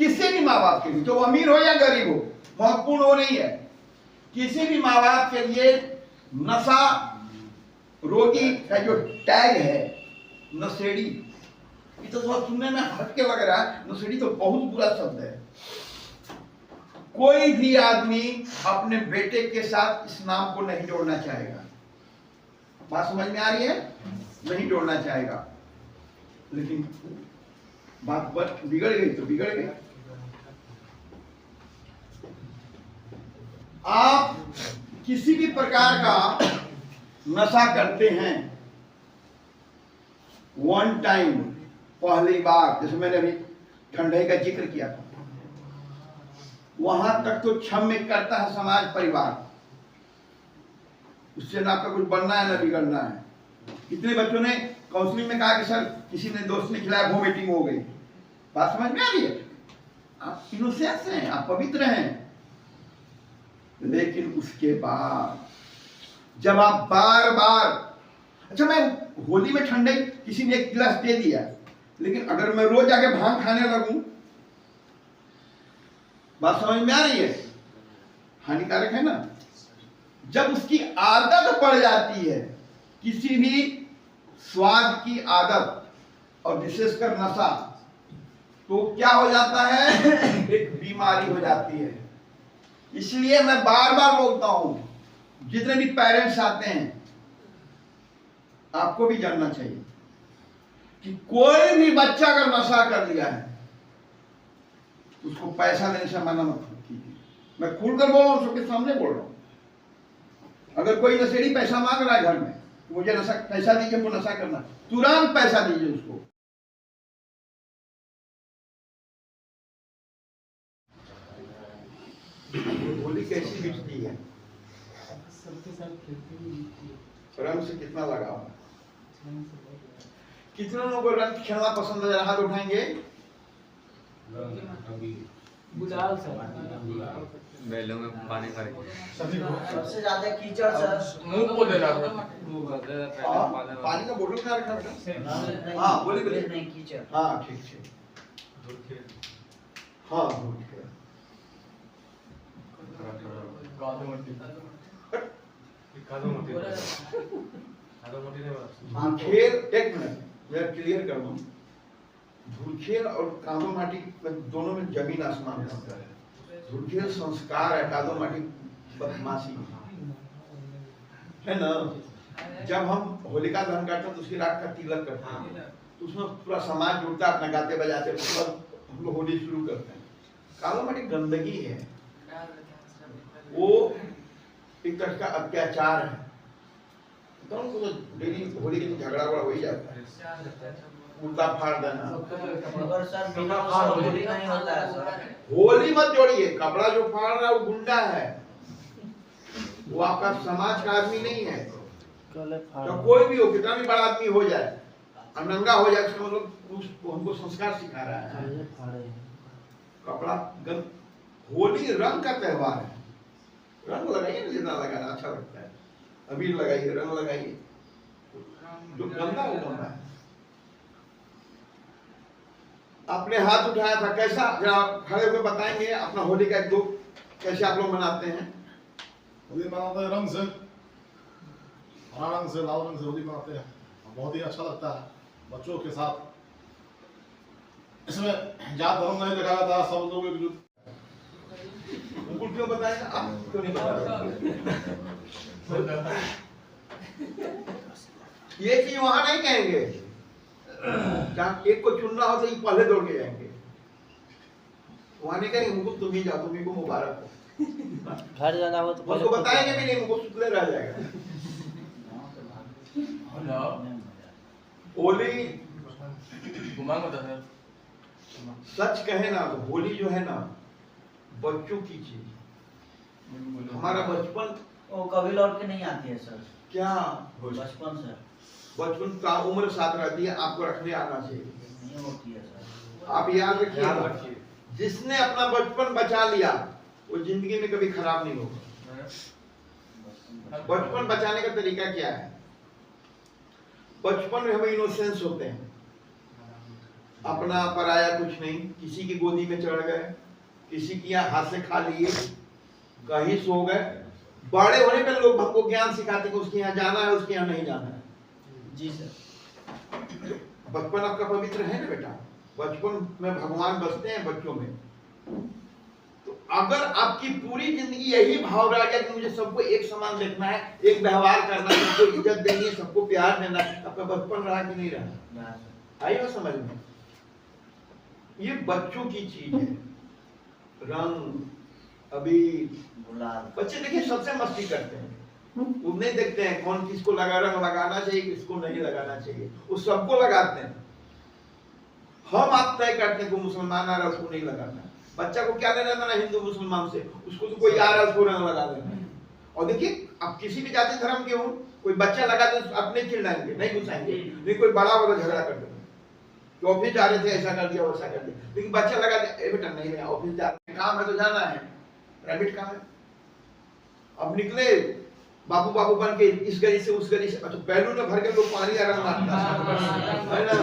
किसी भी माँ बाप के लिए, जो अमीर हो या गरीब हो, महत्वपूर्ण वो नहीं है, किसी भी माँ बाप के लिए नशा रोगी का जो टैग है नशेड़ी, ये तो थोड़ा सुनने में हटके लग रहा है, नशेड़ी तो बहुत बुरा शब्द है। कोई भी आदमी अपने बेटे के साथ इस नाम को नहीं जोड़ना चाहेगा। बात समझ में आ रही है? नहीं जोड़ना चाहेगा, लेकिन बात बिगड़ गई तो बिगड़ गई। आप किसी भी प्रकार का नशा करते हैं, वन टाइम, पहली बार, जैसे मैंने अभी ठंडाई का जिक्र किया था, वहां तक तो क्षम्य करता है समाज परिवार, उससे ना आपका कुछ बनना है ना बिगड़ना है। कितने बच्चों ने काउंसलिंग में कहा कि सर किसी ने दोस्त ने खिलाया, वोमिटिंग हो गई। बात समझ में आ रही है? आप इनोसेंस हैं, आप पवित्र हैं, लेकिन उसके बाद जब आप बार बार, अच्छा मैं होली में ठंडे किसी ने एक गिलास दे दिया, लेकिन अगर मैं रोज आके भांग खाने लगूं, बात समझ में आ रही है? हानिकारक है ना। जब उसकी आदत पड़ जाती है, किसी भी स्वाद की आदत और विशेषकर नशा, तो क्या हो जाता है? एक बीमारी हो जाती है। इसलिए मैं बार बार बोलता हूं, जितने भी पेरेंट्स आते हैं, आपको भी जानना चाहिए कि कोई भी बच्चा अगर नशा कर लिया है, उसको पैसा देने से मना मत कीजिए। मैं खुलकर बोल रहा हूं, सबके सामने बोल रहा हूं। अगर कोई नशेड़ी पैसा मांग रहा है घर में, तो मुझे नशा पैसा दीजिए, हमको नशा करना, तुरंत पैसा दीजिए उसको। होली कैसी बीतती है, सबके साथ खेलते हैं, रंग से कितना लगाव है? कितने लोगों को रंग खेलना पसंद है? हाथ उठाएंगे। गुलाल सर, बैलों में पानी भर के सबसे ज्यादा कीचड़ सर, मुंह को दे रहा था। पानी का बोतल कहाँ रखा बेटा? हाँ बोली बोली। नहीं कीचड़, हाँ ठीक ठीक, हाँ धूलखेल, एक मिनट मैं क्लियर कर दूं, धूलखेल और कादो माटी दोनों में जमीन आसमान का है। धूलखेल संस्कार है, कादो माटी बदमाशी है ना। जब हम होलिका दहन करते हैं तो उसकी रात का तिलक करते हैं, तो उसमें पूरा समाज जुड़ता है, अपना गाते बजाते, उसके बाद हम लोग होली शुरू करते हैं। कादो माटी गंदगी है, वो एक तरह का अत्याचार है। तो डेली होली के झगड़ा वगड़ा हो ही जाता है, उल्टा फाड़ देना। मगर सर बिना उसके होली नहीं होता है सर। होली मत जोड़िए, कपड़ा जो फाड़ रहा है वो गुंडा है, वो आपका समाज का आदमी नहीं है। तो कोई भी हो, कितना भी बड़ा आदमी हो जाए, अनंगा हो जाए, उसका मतलब हमको संस्कार सिखा रहा है। कपड़ा होली रंग का त्योहार है, रंग लगाइए ना, जितना लगाना अच्छा लगता है, अबीर लगाइए, रंग लगाइए, जो गंदा वो गंदा है। आपने हाथ उठाया था, कैसा, जरा खड़े होकर बताएंगे अपना होली का एक दो कैसे आप लोग मनाते हैं? होली मनाते हैं रंग से, हरा रंग से, लाल रंग से होली मनाते हैं, बहुत ही अच्छा लगता है बच्चों के साथ। इसमें जात धर्म नहीं देखा जाता, सब लोग एकजुट। क्यों बताएं आप, क्यों नहीं बताते? ये चीज वहां नहीं कहेंगे, जहाँ एक को चुनना हो तो ये पहले दौड़ के जाएंगे, वहां नहीं कहेंगे उनको तुम ही जाओ, तुम्ही को मुबारक हो। घर जाना हो तो उसको बताएंगे भी नहीं, उनको सुतले रह जाएगा। होली सच कहे ना तो होली जो है ना बच्चों की चीज, हमारा बचपन वो कभी लौट के नहीं आती है सर। क्या बचपन सर, बचपन का उम्र साथ रहती है, आपको रखने आना चाहिए, नहीं होती है सर। आप याद रखिए, जिसने अपना बचपन बचा लिया वो जिंदगी में कभी खराब नहीं होगा। बचपन बचाने का तरीका क्या है? बचपन में हम इनोसेंस होते हैं, अपना पराया कुछ नहीं, किसी की गोदी में चढ़ गए, किसी की यहाँ हाथ से खा लिए, कहीं सो गए। बड़े होने पे लोग हमको ज्ञान सिखाते कि उसके यहाँ जाना है, उसके यहाँ नहीं जाना है। जी सर। बचपन आपका पवित्र है ना बेटा, बचपन में भगवान बसते हैं बच्चों में। तो अगर आपकी पूरी जिंदगी यही भाव रह गया कि मुझे सबको एक समान देखना है, एक व्यवहार करना है, सबको इज्जत देनी है, सबको प्यार देना है, आपका बचपन रहा कि नहीं रहा? आई हो समझ में? ये बच्चों की चीज है। रंग, अबीर, बच्चे देखिए सबसे मस्ती करते हैं, वो नहीं देखते हैं कौन किसको रंग लगाना चाहिए, किसको नहीं लगाना चाहिए, वो सबको लगाते हैं। हम आप तय करते हैं कि मुसलमान आ रहा है उसको नहीं लगाना। बच्चा को क्या लेना था हिंदू मुसलमान से, उसको तो कोई आ रहा है उसको रंग लगा देना है। और देखिए आप किसी भी जाति धर्म के हो, कोई बच्चा लगा दे अपने चिल्लाएंगे, नहीं घुसाएंगे, नहीं कोई बड़ा होगा झगड़ा कर देंगे, तो ऑफिस जा रहे थे ऐसा कर दिया वैसा कर दिया। लेकिन बच्चा लगा दे, बेटा नहीं है ऑफिस जा रहे, काम है तो जाना है, प्राइवेट काम है। अब निकले बाबू बाबू बन के इस गली से उस गली से, अच्छा बैलून में भर के लोग पानी आ रहा है ना,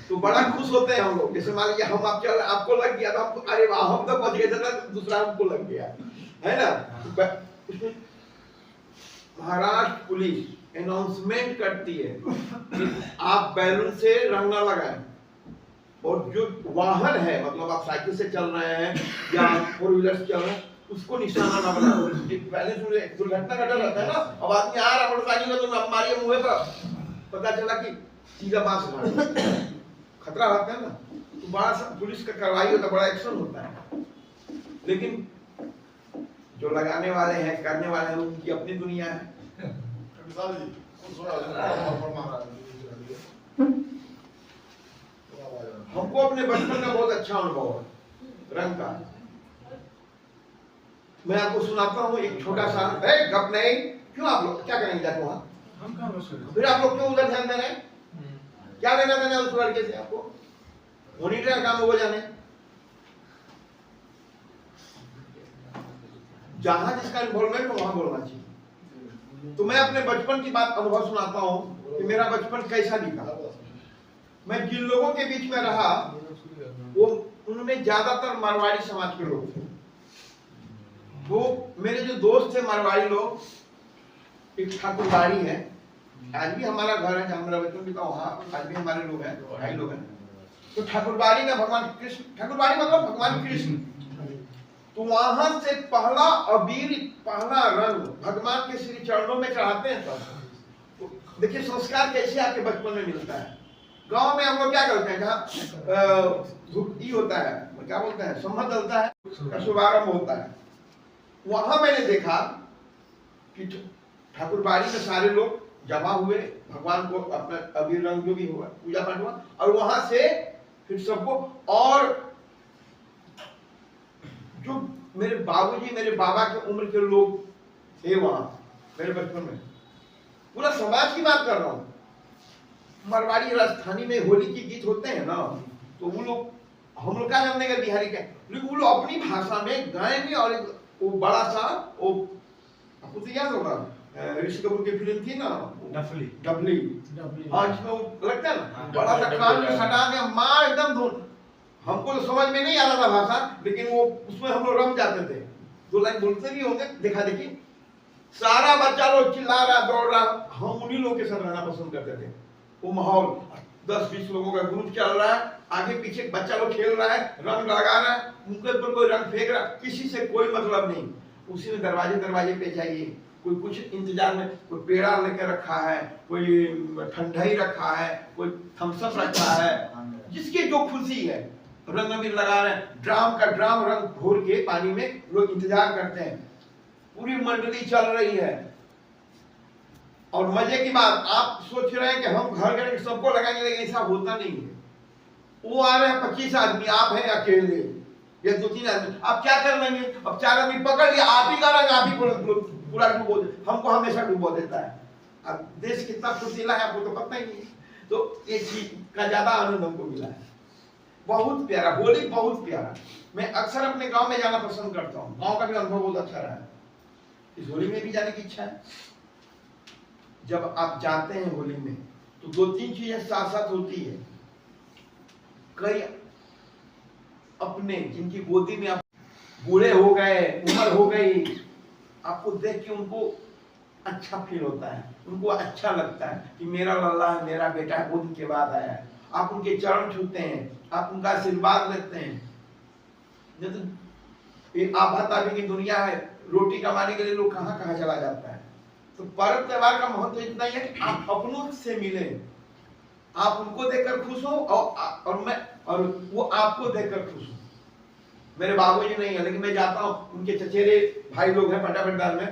तो बड़ा खुश होते हैं हम लोग। जैसे मान लीजिए हम आप चल आपको लग गया था, अरे वाह हम तो बच गए थे, दूसरा हमको लग गया है ना। उसमें महाराष्ट्र पुलिस अनाउंसमेंट करती है कि आप बैलून से रंग न लगाएं, और जो वाहन है, मतलब आप साइकिल से चल रहे हैं या फोर व्हीलर से चल रहे हैं, उसको निशाना ना बनाओ। पहले दुर्घटना घटा रहता है ना, अब आदमी आ रहा मोटरसाइकिल में तो मारिए मुंह पर, पता चला कि सीधा बांस खतरा रहता है ना, तो बड़ा पुलिस का कार्रवाई होता है, बड़ा एक्शन होता है। लेकिन जो लगाने वाले हैं, करने वाले हैं, उनकी अपनी दुनिया है। हमको अपने बचपन का बहुत अच्छा अनुभव है रंग का। मैं आपको सुनाता हूँ एक छोटा सा, गप नहीं, क्यों आप लोग क्या करेंगे जाके वहां, फिर आप लोग क्यों उधर ध्यान दे रहे हैं? क्या लेना देना उस लड़के से? आपको मॉनिटर का काम हो जाने, जहां जिसका इन्वॉल्वमेंट हो वहां बोलना चाहिए। तो मैं अपने बचपन की बात अनुभव सुनाता हूँ कि मेरा बचपन कैसा बीता। मैं जिन लोगों के बीच में रहा वो उनमें ज्यादातर मारवाड़ी समाज के लोग थे। वो मेरे जो दोस्त थे मारवाड़ी लोग, एक ठाकुरबाड़ी है, आज भी हमारा घर है जहाँ मेरा बचपन बीता, वहाँ आज भी हमारे लोग हैं, भाई लोग हैं। तो ठाकुरबाड़ी में भगवान कृष्ण, ठाकुरबाड़ी मतलब भगवान कृष्ण, तो वहां से पहला अबीर, पहला रंग भगवान के श्री चरणों में चढ़ाते हैं सब। तो देखिए संस्कार कैसे आपके बचपन में मिलता है। गांव में हम लोग क्या करते हैं, जहाँ धुपी होता है, क्या बोलते हैं, सम्मत डलता है, का शुभारंभ होता है, वहां मैंने देखा कि ठाकुरबाड़ी में सारे लोग जमा हुए, भगवान को अपना अबीर रंग जो भी हुआ, पूजा पाठ हुआ, और वहां से फिर सबको, और जो मेरे बाबूजी, मेरे बाबा के उम्र के लोग थे वहां मेरे बचपन में, पूरा समाज की बात कर रहा हूँ। मारवाड़ी राजस्थानी में होली के गीत होते हैं ना, तो वो लोग, हम लोग क्या जानने का बिहारी का, लेकिन वो लोग अपनी भाषा में गाएंगे। और वो बड़ा सा, वो आपको तो याद होगा ऋषि कपूर की फिल्म थी ना, डबली, हाँ, जिसमें वो लगता है ना, बड़ा सा कान में सटा के माँ एकदम धुन, हमको तो समझ में नहीं आ रहा था भाषा, लेकिन वो उसमें हम लोग रम जाते थे। दो लाइन बोलते भी होंगे, देखा देखी, सारा बच्चा लोग चिल्ला रहा, दौड़ रहा, हम उन्हीं लोग के साथ रहना पसंद करते थे। वो माहौल 10-20 लोगों का ग्रुप चल रहा है, आगे पीछे बच्चा लोग खेल रहा है, रंग लगा रहा है, उनके ऊपर कोई रंग फेंक रहा, किसी से कोई मतलब नहीं। उसी में दरवाजे पे जाइए, कोई कुछ इंतजार में, कोई पेड़ा लेकर रखा है, कोई ठंडाई रखा है, कोई थम्सअप रखा है, जिसकी जो खुशी है, रंग अबीर लगा रहे हैं, ड्राम का ड्राम रंग घोर के पानी में लोग इंतजार करते हैं, पूरी मंडली चल रही है। और मजे की बात, आप सोच रहे हैं कि हम घर घर सबको लगाएंगे, लेकिन ऐसा होता नहीं है। वो आ रहे हैं 25 आदमी, आप हैं अकेले या 2-3 आदमी, आप क्या कर लेंगे? अब 4 आदमी पकड़ लिया, आप ही का रंग आप ही पूरा डुबो, हमको हमेशा डुबो देता है। अब देश कितना फुर्तीला है आपको तो पता ही नहीं। तो ये चीज का ज्यादा आनंद हमको मिला है, बहुत प्यारा, होली बहुत प्यारा। मैं अक्सर अपने गांव में जाना पसंद करता हूँ, गांव का भी अनुभव बहुत अच्छा रहा है। इस होली में भी जाने की इच्छा है। जब आप जाते हैं होली में तो 2-3 चीजें साथ साथ होती है। कई अपने जिनकी गोदी में आप बूढ़े हो गए, उम्र हो गई, आपको देख के उनको अच्छा फील होता है, उनको अच्छा लगता है कि मेरा लल्ला है, मेरा बेटा है, बहुत दिन के बाद आया है। आप उनके चरण छूते हैं, आप उनका आशीर्वाद लेते हैं। तो ये आफत की दुनिया है, रोटी कमाने के लिए लोग कहाँ कहाँ चला जाता है। तो पर्व त्योहार का महत्व इतना ही है कि आप अपनों से मिले, आप उनको देखकर खुश हो और वो आपको देखकर खुश हो। मेरे बाबूजी नहीं है, लेकिन मैं जाता हूँ, उनके चचेरे भाई लोग हैं फटाफट में,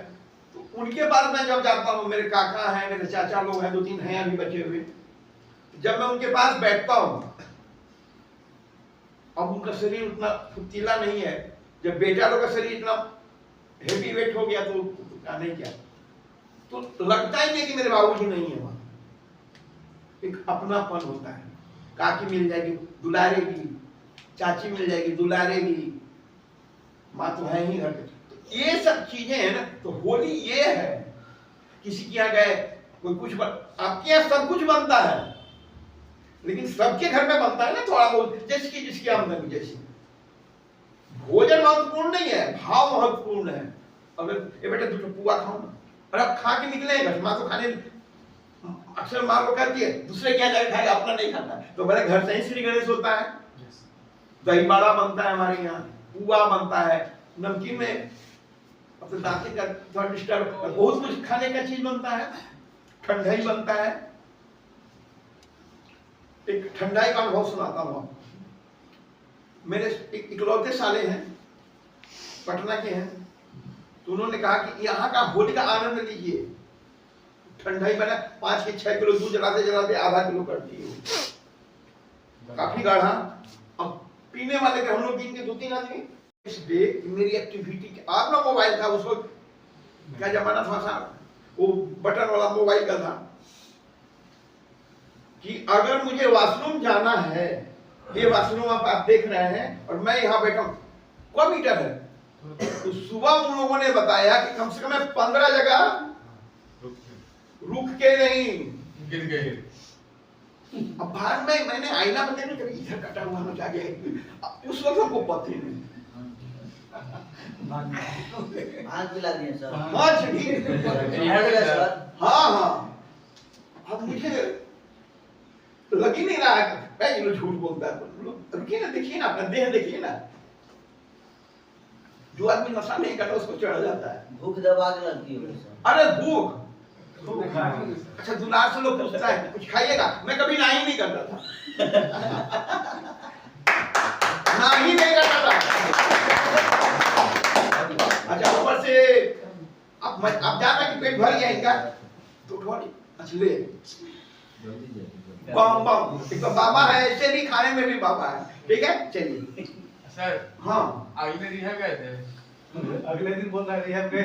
तो उनके पास मैं जब जाता हूँ, मेरे काका हैं, मेरे चाचा लोग हैं, 2-3 हैं अभी बचे हुए, जब मैं उनके पास बैठता हूँ, अब उनका शरीर उतना फुर्तीला नहीं है, जब बेटा लोग का शरीर इतना हेवी वेट हो गया तो नहीं क्या, तो लगता ही नहीं कि मेरे बाबूजी नहीं है वहां। एक अपनापन होता है, काकी मिल जाएगी दुलारेगी, चाची मिल जाएगी दुलारेगी, माँ तो है ही घर पे। तो ये सब चीजें हैं ना, तो होली ये है, किसी के यहाँ गए कोई कुछ आपके यहाँ सब कुछ बनता है, लेकिन सबके घर में बनता है ना थोड़ा बहुत, जिसकी जिसकी आमदनी जैसी। भोजन महत्वपूर्ण नहीं है, भाव महत्वपूर्ण है। अगर ये बेटा तू पुआ खाओ ना, और आप खा के निकले घर, माँ तो खाने अक्सर माँ को कहती है दूसरे क्या जाके खाएगा, अपना नहीं खाता। तो मेरे घर से ही श्री गणेश होता है, दही बड़ा बनता है हमारे यहाँ, पुआ बनता है, नमकीन में अपने दांती का थोड़ा डिस्टर्ब, बहुत कुछ खाने का चीज बनता है, ठंडाई बनता है। एक ठंडाई का अनुभव सुनाता हूँ आपको। मेरे इकलौते साले हैं, पटना के हैं, तो उन्होंने कहा कि यहाँ का होली का आनंद लीजिए। ठंडाई बना 5 से 6 किलो दूध जलाते जलाते आधा किलो कर दिए, काफी गाढ़ा। अब पीने वाले के हम लोग गिन के 2-3 आदमी। इस डे मेरी एक्टिविटी, आप लोग मोबाइल था उस वक्त, क्या जमाना था साहब, वो बटन वाला मोबाइल का था, कि अगर मुझे वॉशरूम जाना है, ये वॉशरूम आप देख रहे हैं और मैं यहाँ बैठा हूँ, 100 मीटर है, तो सुबह उन लोगों ने बताया कि कम से कम 15 जगह रुक के नहीं गिर गए। अब बाद में मैंने आईना में देखा कभी इधर कटा हुआ ना गया, उस वक्त हमको पता ही नहीं। आग पिला दिए सर। हाँ हाँ, अब मुझे लग ही नहीं रहा है, मैं झूठ बोलता है। रुकिए ना, देखिए ना, अपना देह देखिए ना, जो आदमी नशा नहीं करता उसको चढ़ जाता है। भूख दबा के लगती है सर। अरे भूख, अच्छा दुलार से लोग पूछता है कुछ खाइएगा, मैं कभी ना ही नहीं करता था, ना ही नहीं करता था। अच्छा ऊपर से अब जाना कि पेट भर गया इनका, तो थोड़ी अच्छा ले बम बम, एक तो बाबा है, ऐसे भी खाने में भी बाबा है, ठीक है चलिए। सर हाँ अगले रिहा गए थे, अगले दिन बोल रहा है रिहा गए,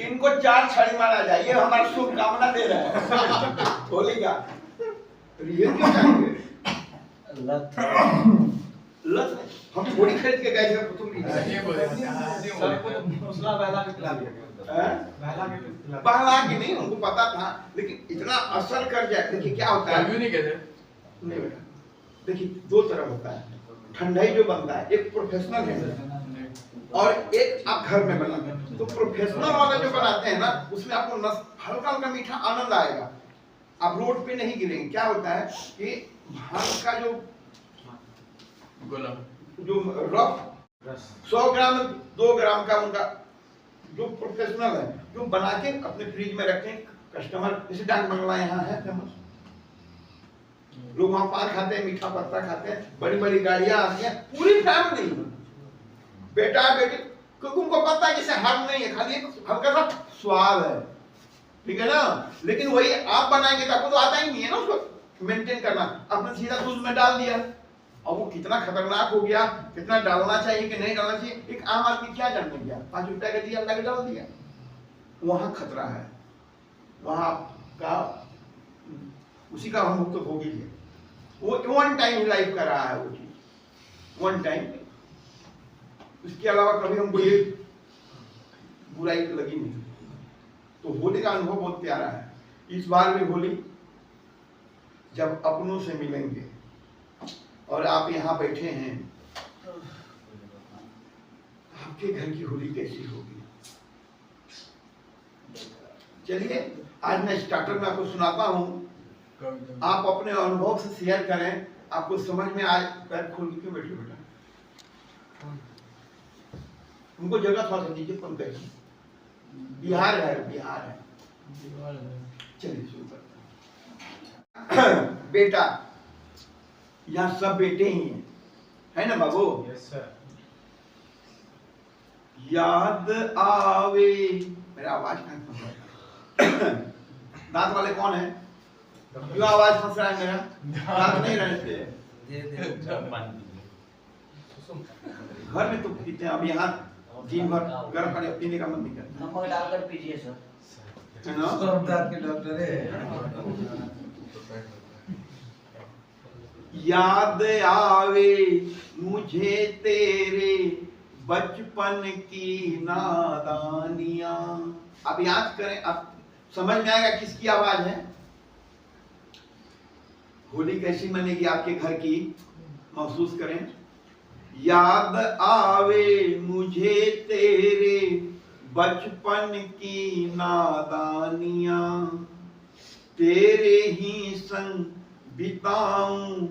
इनको 4 छड़ी मारा जाए, ये हमारी शुभकामना दे रहा है होली का। रिहा क्यों चाहिए? लत हम थोड़ी खरीद के गए थे, तुम ये बोले उसला बहला के खिला दिया, बहला के खिला पहला की नहीं, उनको पता था, लेकिन इतना असर कर जाए। देखिए क्या होता है, क्यों नहीं कहते? नहीं बेटा, देखिए 2 तरह होता है। ठंडाई जो बनता है, एक प्रोफेशनल है और एक आप घर में बनाते हैं। तो प्रोफेशनल वाला जो बनाते हैं ना, उसमें आपको हल्का हल्का मीठा आनंद आएगा, आप रोड पे नहीं गिरेंगे। क्या होता है कि भांग का जो रफ 100 ग्राम 2 ग्राम का उनका जो प्रोफेशनल है, जो बना के अपने फ्रिज में रखते हैं। कस्टमर जैसे डाक बंगला यहाँ है फेमस, लोग वहाँ पान खाते हैं, मीठा पत्ता खाते हैं, बड़ी बड़ी गाड़ियां आती हैं, पूरी फैमिली, बेटा बेटी, क्योंकि उनको पता है कि इसे हार्म नहीं है, खाली एक हल्का सा स्वाद है, ठीक है ना। लेकिन वही आप बनाएंगे तो आपको तो आता ही नहीं है ना उसको मेंटेन करना। आपने सीधा दूध में डाल दिया, और वो कितना खतरनाक हो गया, कितना डालना चाहिए कि नहीं डालना चाहिए, एक आम आदमी क्या जानने गया, 5 रुपया का दिया, लग डाल दिया, वहां खतरा है, वहां का उसी का हम तो भोगी है। वो 1 टाइम ही लाइफ का रहा है वो चीज, 1 टाइम, उसके अलावा कभी हमको ये बुराई लगी नहीं। तो होली का अनुभव बहुत प्यारा है। इस बार भी होली जब अपनों से मिलेंगे, और आप यहाँ बैठे हैं, आपके घर की होली कैसी होगी? चलिए आज मैं स्टार्टर में आपको सुनाता हूँ, आप अपने अनुभव से शेयर करें, आपको समझ में आए। पैर खोल के क्यों बैठे बेटा? उनको जगह थोड़ा सा दीजिए, पंकज जी। बिहार है, बिहार है। चलिए शुरू करते हैं। बेटा, यहाँ सब बेटे ही हैं, है ना बाबू? Yes sir. याद आवे, मेरा आवाज कहाँ फंस रहा है? दांत वाले कौन है? जो आवाज फंस रहा है मेरा, दांत नहीं रहते घर में तो पीते हैं। अब यहाँ दिन भर गर्म पानी पीने का मन नहीं करता, नमक डालकर पीजिए सर। है ना? दांत के डॉक्टर है। याद आवे मुझे तेरे बचपन की नादानियां। आप याद करें, आप समझ में आएगा किसकी आवाज है। होली कैसी मनेगी आपके घर की, महसूस करें। याद आवे मुझे तेरे बचपन की नादानियां, तेरे ही संग बिताऊं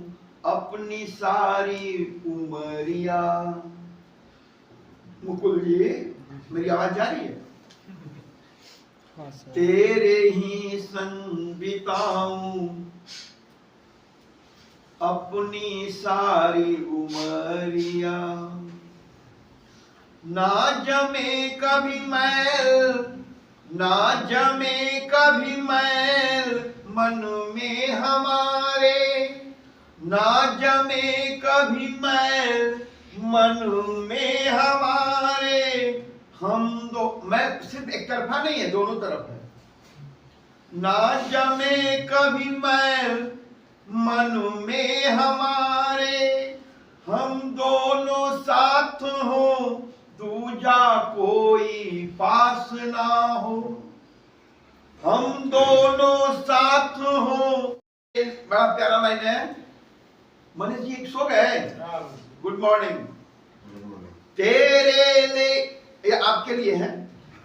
अपनी सारी उमरिया। मुकुल जी, मेरी आवाज जा रही है? तेरे ही संग बिताऊं अपनी सारी उमरिया, ना जमे कभी मैल, ना जमे कभी मैल मन में हमारे, ना जमे कभी मैल मन में हमारे। हम दो, मैं सिर्फ एक तरफा नहीं है, दोनों तरफ है। ना जमे कभी मैल मन में हमारे, हम दोनों साथ हो दूजा कोई पास ना हो, हम दोनों साथ हो। बड़ा प्यारा लाइन है। मनीष जी एक सो गए? Good morning. तेरे लिए, ये आपके लिए है।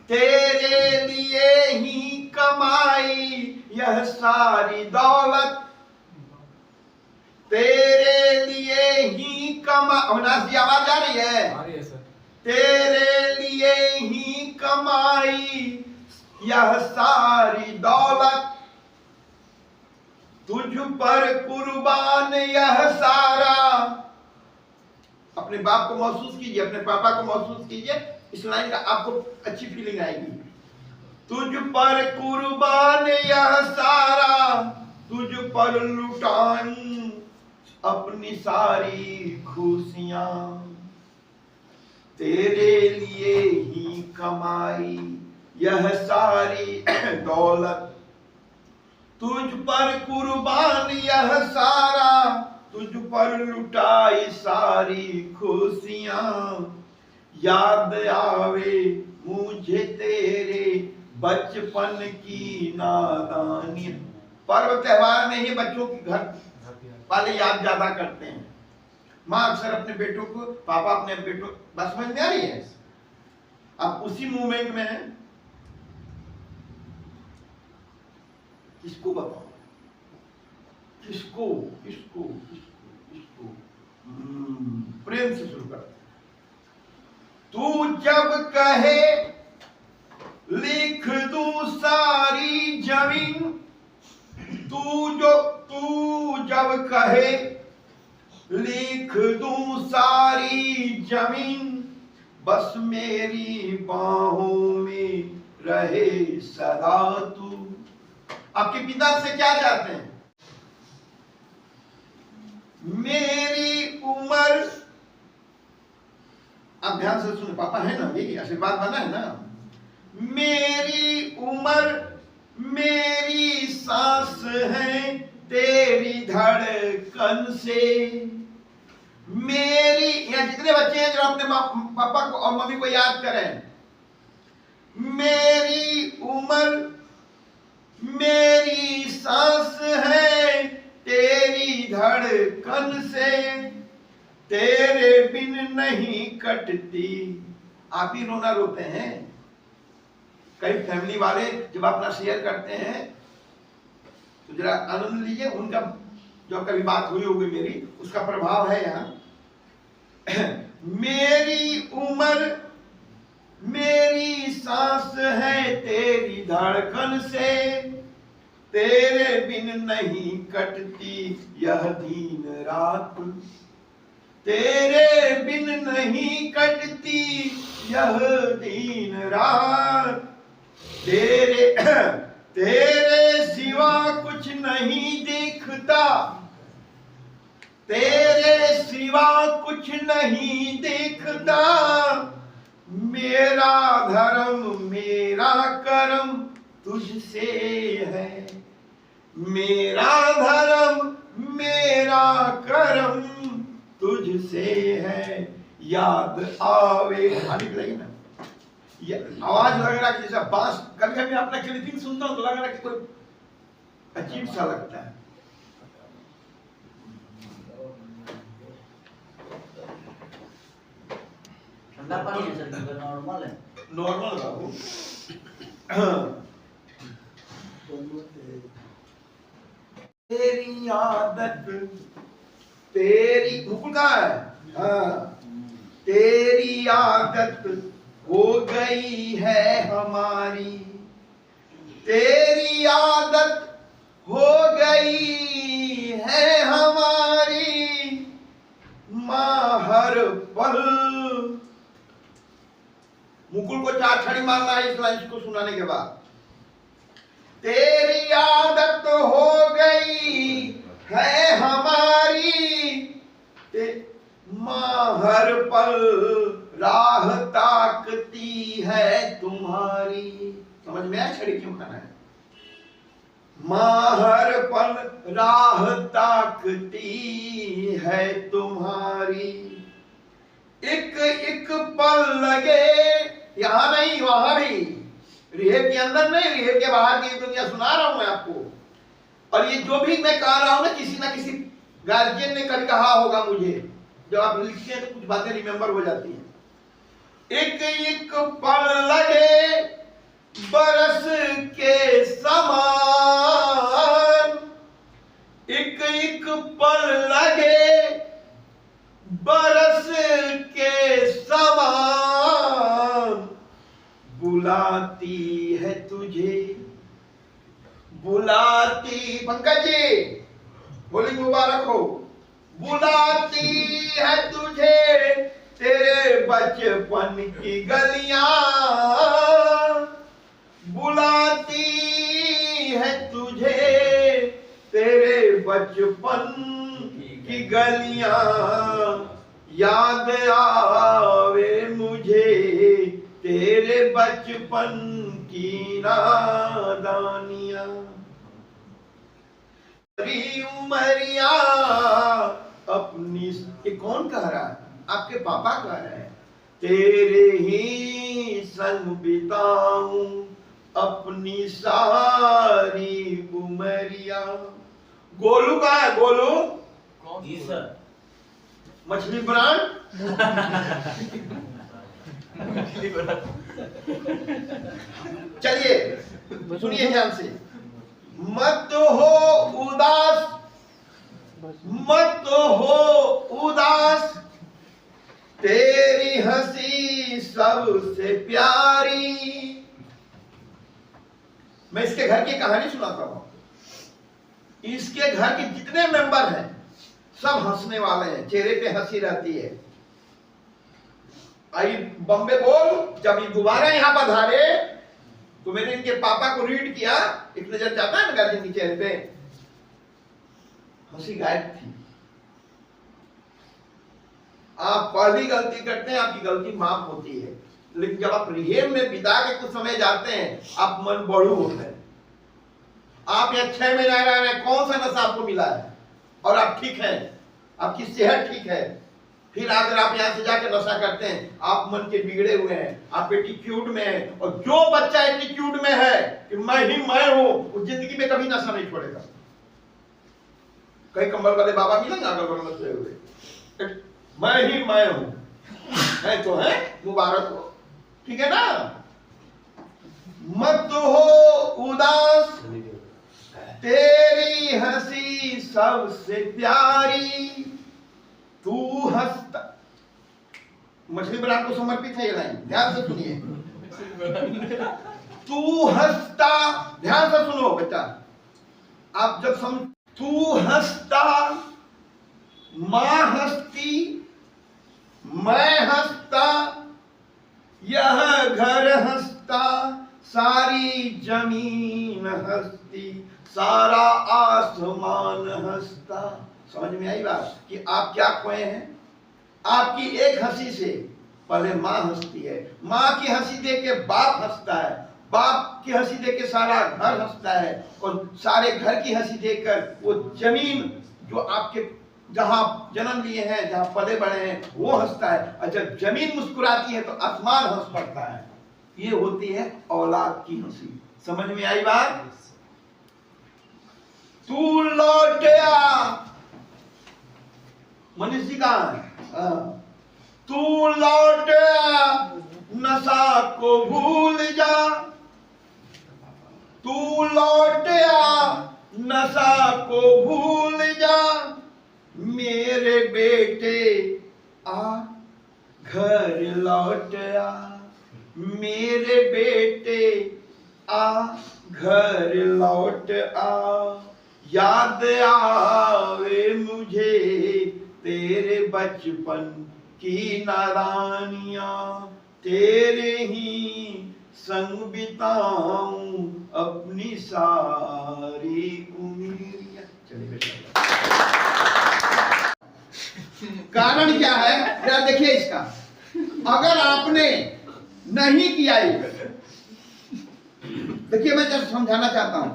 तेरे लिए ही कमाई यह सारी दौलत, तेरे लिए ही कमा। अविनाश जी आवाज आ रही है? आ रही है सर। तेरे लिए ही कमाई यह सारी दौलत, तुझ पर कुर्बान यह सारा। अपने बाप को महसूस कीजिए, अपने पापा को महसूस कीजिए, इस लाइन का आपको अच्छी फीलिंग आएगी। तुझ पर कुर्बान यह सारा, तुझ पर लुटाऊं अपनी सारी खुशियां, तेरे लिए ही कमाई यह सारी दौलत, तुझ पर कुर्बान यह सारा, तुझ पर लुटाई सारी खुशियां। याद आवे मुझे तेरे बचपन की नादानी। पर्व त्योहार में ही बच्चों के घर वाले याद ज्यादा करते हैं। माँ अक्सर अपने बेटों को, पापा अपने बेटों, बस समझ में आ रही है? आप उसी मूवमेंट में हैं। किसको बताओ? किसको किसको किसको किसको? प्रेम से शुरू करते। तू जब कहे लिख दूं सारी जमीन, तू जब कहे लिख दूं सारी जमीन, बस मेरी बाहों में रहे सदा तू। आपके पिता से क्या चाहते हैं? मेरी उम्र, आप ध्यान से सुने, पापा है ना, यही आशीर्वाद बना है ना। मेरी उम्र मेरी सांस है तेरी धड़कन से। मेरी, यहाँ जितने बच्चे हैं जो अपने पापा को और मम्मी को याद करें। मेरी उम्र मेरी सांस है तेरी धड़कन से तेरे बिन नहीं कटती। आप ही रोना रोते हैं। कई फैमिली वाले जब अपना शेयर करते हैं तो जरा आनंद लीजिए। उनका जो कभी बात हुई होगी मेरी, उसका प्रभाव है यहाँ। मेरी उम्र मेरी सांस है तेरी धड़कन से, तेरे बिन नहीं कटती यह दिन रात, तेरे बिन नहीं कटती यह दिन रात, तेरे सिवा कुछ नहीं दिखता, तेरे सिवा कुछ नहीं दिखता, मेरा धर्म मेरा कर्म तुझसे है, मेरा धर्म मेरा कर्म तुझसे है। याद आवे लगी ना, ये आवाज लग रहा है जैसा बांस। कभी कभी अपना क्लिपिंग सुनता हूं तो लग रहा है कि कोई अजीब सा लगता है। ठंडा पानी है सर कि नॉर्मल है? नॉर्मल बाबू। तेरी आदत तेरी मुकुल का है। हाँ, तेरी आदत हो गई है हमारी, तेरी आदत हो गई है हमारी, माँ हर पल। मुकुल को 4 छड़ी मारना है इस लाइन को सुनाने के बाद। तेरी आदत हो गई है हमारी, माँ हर पल राह ताकती है तुम्हारी। समझ में आया छड़ी क्यों खाना है? माँ हर पल राह ताकती है तुम्हारी, एक एक पल लगे, यहां नहीं वहां भी, रिहेब के अंदर नहीं, रिहेब के बाहर की दुनिया सुना रहा हूं मैं आपको। और ये जो भी मैं कह रहा हूं ना किसी गार्जियन ने कभी कहा होगा मुझे। जब आप लिखते हैं तो कुछ बातें रिमेंबर हो जाती हैं। एक एक पल लगे बरस के समान, एक एक पल लगे बरस के समान, बुलाती है तुझे, बुलाती, पंकज जी होली मुबारक हो, बुलाती है तुझे तेरे बचपन की गलियां, बुलाती है तुझे तेरे बचपन की गलियां, याद आवे मुझे तेरे बचपन की नादानियां। उमरिया अपनी, ये कौन कह रहा है? आपके पापा कह रहे हैं। तेरे ही संग बिताऊं अपनी सारी उमरिया। गोलू का है? गोलू जी सर। मछली ब्रांड। चलिए सुनिए ध्यान से। मत हो उदास, मत हो उदास, तेरी हंसी सबसे प्यारी। मैं इसके घर की कहानी सुनाता हूं। इसके घर के जितने मेंबर हैं सब हंसने वाले हैं, चेहरे पे हंसी रहती है। आई बॉम्बे बोल, जब ये दोबारा यहां पधारे तो मैंने इनके पापा को रीड किया, एक नजर जाता है ना गार्जियन के चेहरे पे, हंसी गायब थी। आप पहली गलती करते हैं, आपकी गलती माफ होती है, लेकिन जब आप रिहेब में बिता के कुछ समय जाते हैं आप मन बड़ू होते हैं। आप यहाँ 6 महीने रह रहे हैं, कौन सा नशा आपको मिला है और आप ठीक हैं, आपकी सेहत ठीक है, फिर अगर आप यहाँ से जाकर नशा करते हैं आप मन के बिगड़े हुए हैं, आप एटीट्यूड में हैं। और जो बच्चा एटीट्यूड में है कि मैं ही मैं हूं, वो जिंदगी में कभी नशा नहीं छोड़ेगा। कई कंबल वाले बाबा मिलेंगे अगल बगल में सोए हुए, मैं ही मैं हूं, है तो है, मुबारक हो, ठीक है ना। मत हो उदास तेरी हंसी सबसे प्यारी, तू हंसता, मछली बरात को समर्पित है ये लाइन, ध्यान से सुनिए। तू हंसता, ध्यान से सुनो बेटा, आप जब सम, तू हंसता, मां हंसती, मैं हंसता, यह घर हंसता, सारी जमीन हंसती, सारा आसमान हंसता। समझ में आई बात कि आप क्या खोए हैं? आपकी एक हंसी से पहले मां हंसती है, मां की हंसी देख के बाप हंसता है, बाप की हंसी देख के सारा घर हंसता है, और सारे घर की हंसी देखकर वो जमीन जो आपके जहां जन्म लिए हैं, जहां पले बड़े हैं, वो हंसता है, और जब जमीन मुस्कुराती है तो आसमान हंस पड़ता है। ये होती है औलाद की हंसी। समझ में आई बात? तू लौटया, मनीष जी कहां है? तू लौटया, नशा को भूल जा, तू लौटया, नशा को भूल जा, मेरे बेटे आ घर लौट आ, मेरे बेटे आ घर लौट आ, याद आवे मुझे तेरे बचपन की नादानियां, तेरे ही संग बिताऊं अपनी सारी उम्र। चलिए बेटा, कारण क्या है जरा देखिए इसका। अगर आपने नहीं किया ये, देखिए मैं जब समझाना चाहता हूं,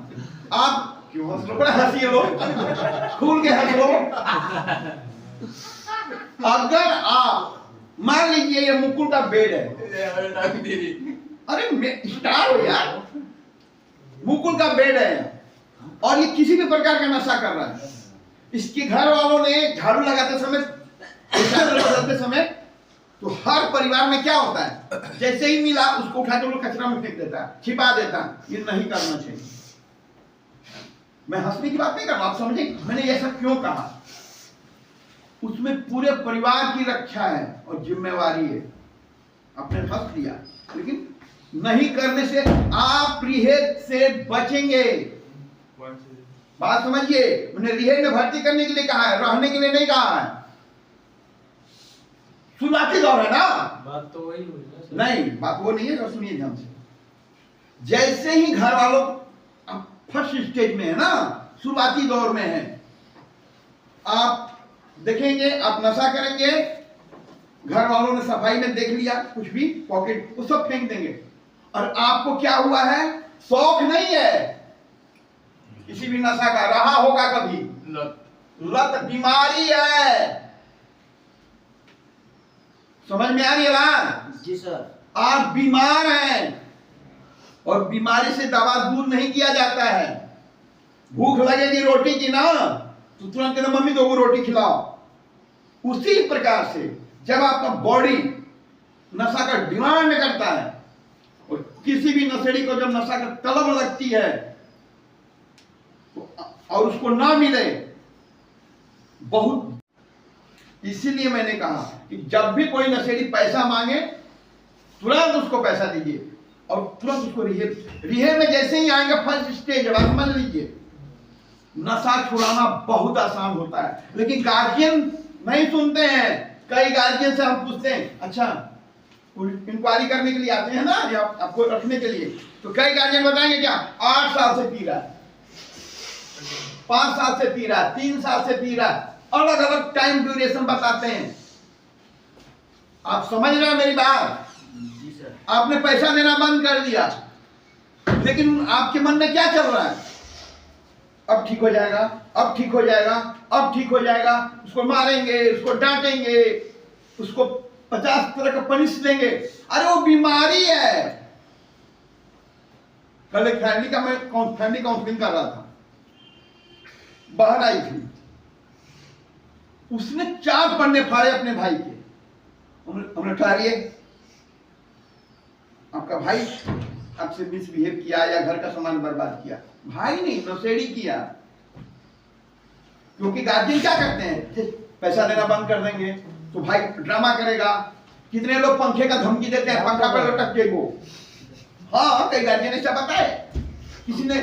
आप क्यों हंस लो, बड़ा हंसी लो, खुल के हंस लो। अगर आप मान लीजिए ये मुकुल का बेड है, अरे स्टार हो यार, मुकुल का बेड है और ये किसी भी प्रकार का नशा कर रहा है, इसके घर वालों ने झाड़ू लगाते समय, बदलते समय, तो हर परिवार में क्या होता है, जैसे ही मिला उसको उठा के लोग कचरा में फेंक देता है, छिपा देता है। ये नहीं करना चाहिए। मैं हंसने की बात नहीं कर रहा, आप समझे मैंने ये सब क्यों कहा। उसमें पूरे परिवार की रक्षा है और जिम्मेवारी है। आपने हंस लिया, लेकिन नहीं करने से आप रिहेब से बचेंगे। बात समझिए, मैंने रिहेब में भर्ती करने के लिए कहा है, रहने के लिए नहीं कहा है। शुरुआती दौर है ना, बात तो वही हुई ना। नहीं, बात वो नहीं है, सुनिए ध्यान से। जैसे ही घर वालों फर्स्ट स्टेज में है ना, शुरुआती दौर में है, आप देखेंगे, आप नशा करेंगे, घर वालों ने सफाई में देख लिया कुछ भी पॉकेट, वो सब फेंक देंगे, और आपको क्या हुआ है, शौक नहीं है किसी भी नशा का, रहा होगा कभी, लत बीमारी है। समझ में आ रही है बात? जी सर। आप बीमार हैं और बीमारी से दवा दूर नहीं किया जाता है। भूख लगेगी रोटी की ना, तो तुरंत कहते मम्मी 2 रोटी खिलाओ। उसी प्रकार से जब आपका बॉडी नशा का डिमांड करता है, और किसी भी नशेड़ी को जब नशा का तलब लगती है और उसको ना मिले, बहुत, इसीलिए मैंने कहा कि जब भी कोई नशेड़ी पैसा मांगे तुरंत उसको पैसा दीजिए और तुरंत उसको रिहेब में जैसे ही आएंगे फर्स्ट स्टेज, बात समझ लीजिए। नशा छुड़ाना बहुत आसान होता है, लेकिन गार्जियन नहीं सुनते हैं। कई गार्जियन से हम पूछते हैं, अच्छा इंक्वायरी करने के लिए आते हैं ना, या आपको रखने के लिए, तो कई गार्जियन बताएंगे क्या 8 साल से पी रहा है, 5 साल से पी रहा है, 3 साल से पी रहा है, अलग अलग टाइम ड्यूरेशन बताते हैं। आप समझ रहे हैं मेरी बात? आपने पैसा देना बंद कर दिया, लेकिन आपके मन में क्या चल रहा है, अब ठीक हो जाएगा, अब ठीक हो जाएगा, अब ठीक हो जाएगा, उसको मारेंगे, उसको डांटेंगे, उसको 50 तरह का पनिश देंगे। अरे वो बीमारी है। कल एक फैमिली काउंसलिंग कर रहा था, बाहर आई थी, उसने 4 पन्ने फाड़े अपने भाई के। हमने ठहरिए, आपका भाई आपसे मिसबिहेव किया या घर का सामान बर्बाद किया, भाई नहीं नशेड़ी किया। क्योंकि गार्जियन क्या करते हैं, पैसा देना बंद कर देंगे तो भाई ड्रामा करेगा। कितने लोग पंखे का धमकी देते हैं, पंखा पर लटक के वो। हाँ, कई गार्जियन ऐसा बताए, किसी ने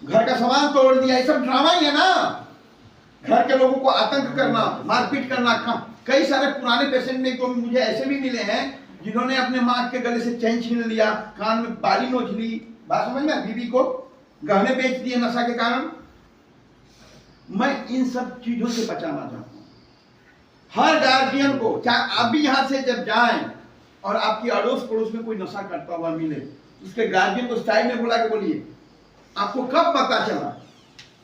घर का सामान तोड़ दिया, ये सब ड्रामा ही है ना। घर के लोगों को आतंक करना, मारपीट करना। कई सारे पुराने पेशेंट में तो मुझे ऐसे भी मिले हैं जिन्होंने अपने माँ के गले से चैन छीन लिया, कान में बाली नोच ली, बात समझ में, बीवी को गहने बेच दिए नशा के कारण। मैं इन सब चीजों से बचाना चाहता हूँ हर गार्जियन को। चाहे आप भी यहाँ से जब जाएं और आपकी अड़ोस पड़ोस में कोई नशा करता हुआ मिले, उसके गार्जियन को स्टाइल में बुला के बोलिए, आपको कब पता चला?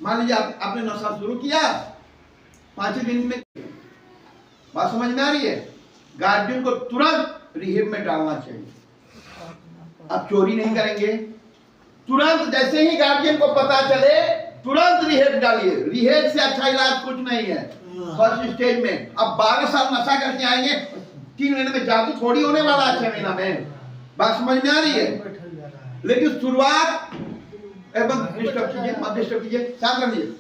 मान लीजिए आपने नशा शुरू किया, 5 दिन में, बात समझ में आ रही है? गार्जियन को तुरंत रिहेब में डालना चाहिए। आप चोरी नहीं करेंगे, तुरंत जैसे ही गार्जियन को पता चले तुरंत रिहेब डालिए। रिहेब से अच्छा इलाज कुछ नहीं है। फर्स्ट स्टेज में अब 12 साल नशा करके आएंगे, 3 महीने में जादू थोड़ी होने वाला है, 6 महीना में। बात समझ में आ रही है? लेकिन शुरुआत, एवं डिस्टर्ब कीजिए, मत डिस्टर्ब कीजिए, शांत रहिए।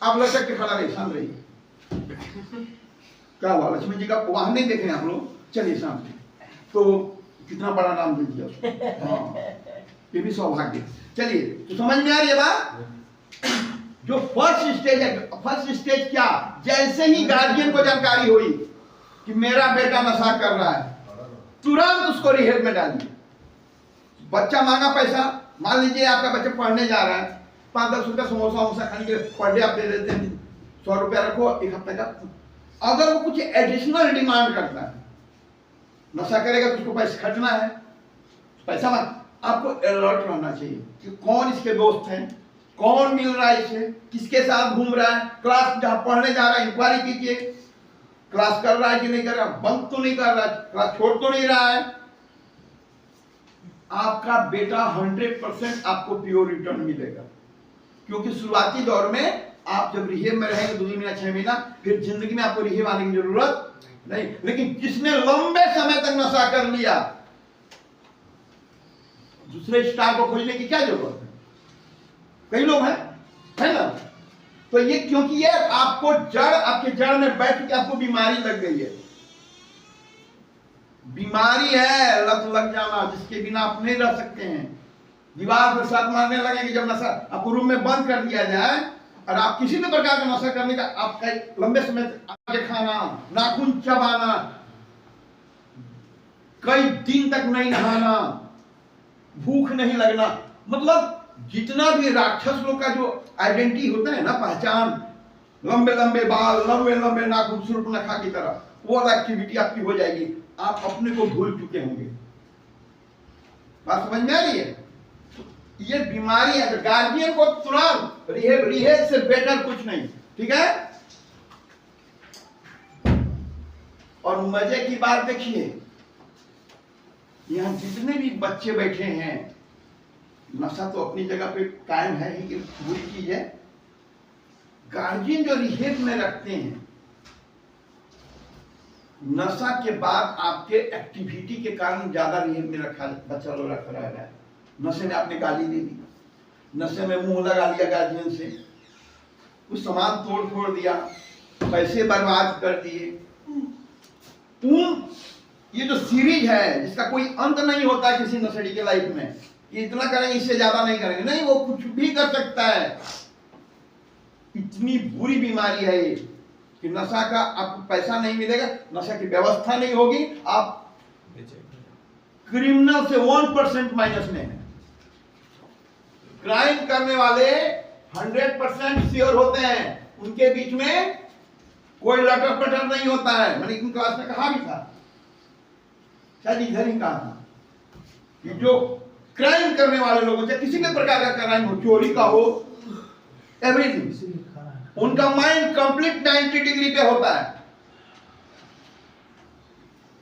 आप लटक के खड़ा रहिए, शांत रहिए। क्या हुआ, लक्ष्मी जी का वाहन नहीं देखे आप लोग? चलिए शांत। तो कितना बड़ा नाम दे दिया। हाँ, ये भी सौभाग्य। चलिए, तो समझ में आ रही है बात? जो फर्स्ट स्टेज है, फर्स्ट स्टेज क्या, जैसे ही गार्जियन को जानकारी हुई कि मेरा बेटा नशा कर रहा है, तुरंत उसको रिहेब में डालिए। बच्चा मांगा पैसा, मान लीजिए आपका बच्चा पढ़ने जा रहा है, 5-10 रुपया समोसा खाने के लिए पर डे आप दे देते हैं, 100 रुपया रखो 1 हफ्ते का। अगर वो कुछ एडिशनल डिमांड करता है, नशा करेगा तो उसको पैसे खर्चना है, पैसा मत, आपको अलर्ट रहना चाहिए कि कौन इसके दोस्त हैं, कौन मिल रहा है इसे, किसके साथ घूम रहा है, क्लास जहां पढ़ने जा रहा है इंक्वायरी कीजिए, क्लास कर रहा है कि नहीं कर रहा, बंक तो नहीं कर रहा है, क्लास छोड़ तो नहीं रहा है। आपका बेटा 100% आपको प्योर रिटर्न मिलेगा। क्योंकि शुरुआती दौर में आप जब रिहेब में रहेंगे 2 महीना 6 महीना, फिर जिंदगी में आपको रिहेब आने की जरूरत नहीं। लेकिन जिसने लंबे समय तक नशा कर लिया, दूसरे स्टार को खोजने की क्या जरूरत है? कई लोग हैं, है ना? तो ये क्योंकि ये आपको आपके जड़ में बैठ के आपको बीमारी लग गई है। बीमारी है लत लग जाना, जिसके बिना आप नहीं रह सकते हैं। दीवार पर साथ मारने लगेंगे जब नशा आपको रूम में बंद कर दिया जाए और आप किसी भी प्रकार का नशा करने का, आपका लंबे समय तक आगे खाना, नाखून चबाना, कई दिन तक नहीं नहाना, भूख नहीं लगना, मतलब जितना भी राक्षस लोग का जो आइडेंटिटी होता है ना, पहचान, लंबे लंबे बाल, लंबे लंबे नाखून, सूर्पनखा की तरह, वो वाला एक्टिविटी आपकी हो जाएगी। आप अपने को भूल चुके होंगे। बात समझ में आ रही है? ये बीमारी है। गार्जियन को तुरंत रिहेब से बेटर कुछ नहीं, ठीक है? और मजे की बात देखिए, यहां जितने भी बच्चे बैठे हैं, नशा तो अपनी जगह पे कायम है ही, बुरी चीज है। गार्जियन जो रिहेब में रखते हैं, नशा के बाद आपके एक्टिविटी के कारण ज्यादा रिहेब में रखा बच्चा लोग रख रहा है। नशे में आपने गाली दे दी, नशे में मुंह लगा लिया गार्जियन से, कुछ सामान तोड़ दिया, पैसे बर्बाद कर दिए। ये जो सीरीज है जिसका कोई अंत नहीं होता है किसी नशेड़ी के लाइफ में, कि इतना करेंगे इससे ज्यादा नहीं करेंगे, नहीं, वो कुछ भी कर सकता है। इतनी बुरी बीमारी है ये कि नशा का आपको पैसा नहीं मिलेगा, नशा की व्यवस्था नहीं होगी, आप क्रिमिनल से 1% माइनस में है। क्राइम करने वाले 100% श्योर होते हैं, उनके बीच में कोई लटर पटर नहीं होता है। मैंने इन क्लास में कहा भी था, शायद इधर ही कहा था, कि जो क्राइम करने वाले लोगों से, किसी भी प्रकार का क्राइम हो, चोरी का हो, एवरीथिंग, उनका माइंड कंप्लीट 90 डिग्री पे होता है।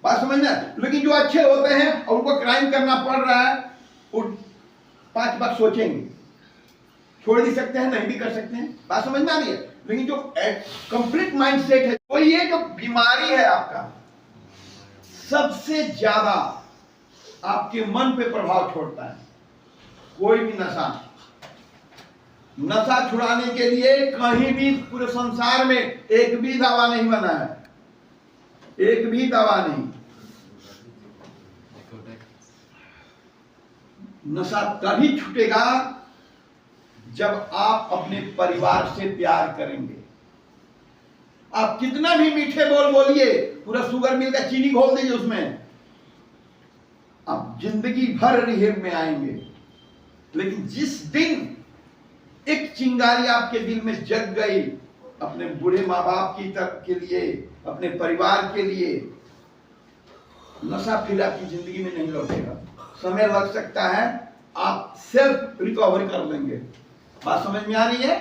बात समझना? लेकिन जो अच्छे होते हैं और उनको क्राइम करना पड़ रहा है, वो 5 बार सोचेंगे, छोड़ भी सकते हैं, नहीं भी कर सकते हैं। बात समझ में आ रही है? लेकिन जो कंप्लीट माइंडसेट है वो ये जो बीमारी है आपका, सबसे ज्यादा आपके मन पे प्रभाव छोड़ता है। कोई भी नशा छुड़ाने के लिए कहीं भी पूरे संसार में एक भी दवा नहीं बना है, एक भी दवा नहीं। नशा तभी छूटेगा जब आप अपने परिवार से प्यार करेंगे। आप कितना भी मीठे बोल बोलिए, पूरा शुगर मिल का चीनी घोल दीजिए उसमें, आप जिंदगी भर रिहेब में आएंगे। लेकिन जिस दिन एक चिंगारी आपके दिल में जग गई अपने बूढ़े माँ बाप की तरफ के लिए, अपने परिवार के लिए, नशा फिर आपकी जिंदगी में नहीं लौटेगा। समय लग सकता है, आप सेल्फ रिकवरी कर लेंगे। बात समझ में आ रही है?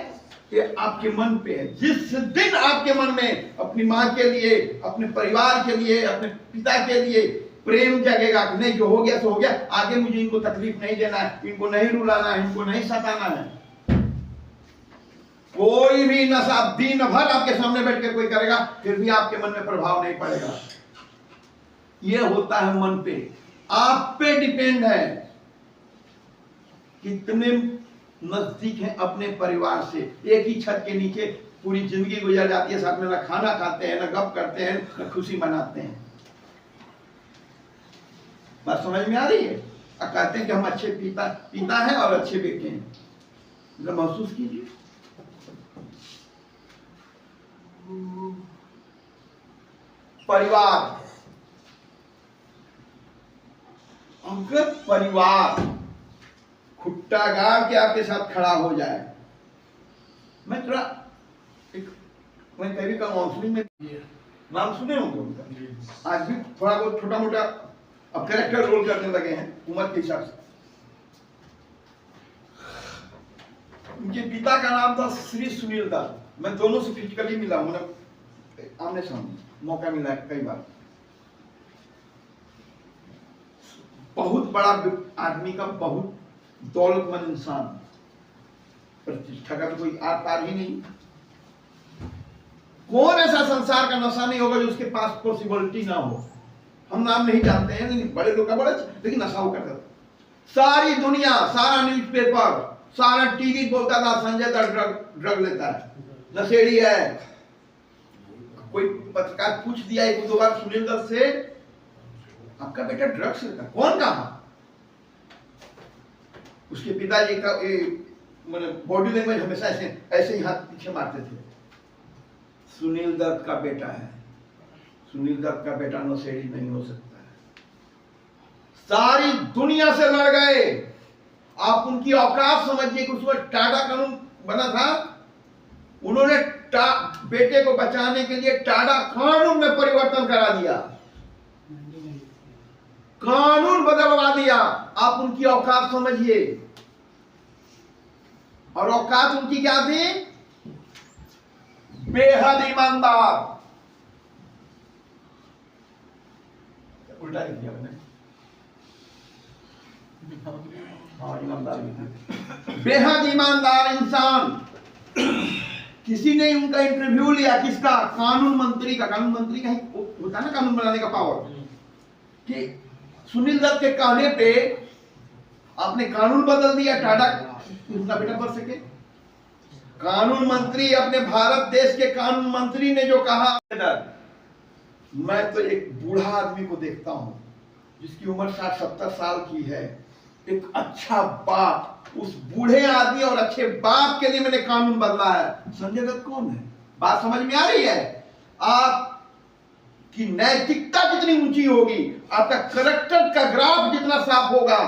कि आपके मन पे है। जिस दिन आपके मन में अपनी माँ के लिए, अपने परिवार के लिए, अपने पिता के लिए प्रेम जगेगा कि नहीं, जो हो गया सो हो गया, आगे मुझे इनको तकलीफ नहीं देना है, इनको नहीं रुलाना है, इनको नहीं सताना है। कोई भी नशा दिन भर आपके सामने बैठ के कोई करेगा, फिर भी आपके मन में प्रभाव नहीं पड़ेगा। यह होता है मन पे, आप पे डिपेंड है कितने नजदीक हैं अपने परिवार से। एक ही छत के नीचे पूरी जिंदगी गुजर जाती है, साथ में ना खाना खाते हैं, ना गप करते हैं, ना खुशी मनाते हैं। बात समझ में आ रही है? और कहते हैं कि हम अच्छे पिता हैं और अच्छे बेटे हैं। जरा महसूस कीजिए। परिवार, अगर परिवार खुट्टा गाड़ के आपके साथ खड़ा हो जाए, मैं कभी काउंसलिंग में नाम सुने होंगे उनका, आज भी थोड़ा बहुत छोटा मोटा अब कैरेक्टर रोल करने लगे हैं उम्र के हिसाब से। उनके पिता का नाम था श्री सुनील दत्त। मैं दोनों से फिजिकली मिला हूं, आमने सामने मौका मिला है कई बार। बहुत बड़ा आदमी का, बहुत दौलतमंद इंसान, प्रतिष्ठा का तो कोई आर पार ही नहीं। कौन ऐसा संसार का नशा नहीं होगा जो उसके पास पॉसिबिलिटी ना हो। हम नाम नहीं जानते हैं, लेकिन बड़े लोग का बड़ा, लेकिन नशा वो करता था। सारी दुनिया, सारा न्यूज़पेपर, सारा टीवी बोलता था संजय दत्त ड्रग लेता है, नशेड़ी है। कोई पत्रकार पूछ दिया एक दो बार सुनील दत्त से, आपका बेटा ड्रग्स लेता, कौन कहा? उसके पिताजी का बॉडी लैंग्वेज हमेशा ऐसे ही हाथ पीछे मारते थे। सुनील दत्त का बेटा है, सुनील दत्त का बेटा नशेड़ी नहीं हो सकता है। सारी दुनिया से लड़ गए। आप उनकी औकात समझिए कि उस वक्त टाडा कानून बना था, उन्होंने बेटे को बचाने के लिए टाडा कानून में परिवर्तन करा दिया, कानून बदलवा दिया। आप उनकी औकात समझिए। और औकात उनकी क्या थी? बेहद ईमानदार। उल्टा लिख दिया मैंने, हाँ ईमानदार, बेहद ईमानदार इंसान। किसी ने उनका इंटरव्यू लिया, किसका? कानून मंत्री का। कानून मंत्री का होता है ना कानून बनाने का पावर, कि सुनील दत्त के कहने पे आपने कानून बदल दिया, टाडा उनका बेटा पढ़ सके। कानून मंत्री, अपने भारत देश के कानून मंत्री ने जो कहा, मैं तो एक बूढ़ा आदमी को देखता हूं जिसकी उम्र 60-70 साल की है, एक अच्छा बाप, उस बूढ़े आदमी और अच्छे बाप के लिए मैंने कानून बदला है। संजय दत्त कौन है? बात समझ में आ रही है? आपकी नैतिकता कितनी ऊंची होगी, आपका करैक्टर का ग्राफ जितना साफ होगा,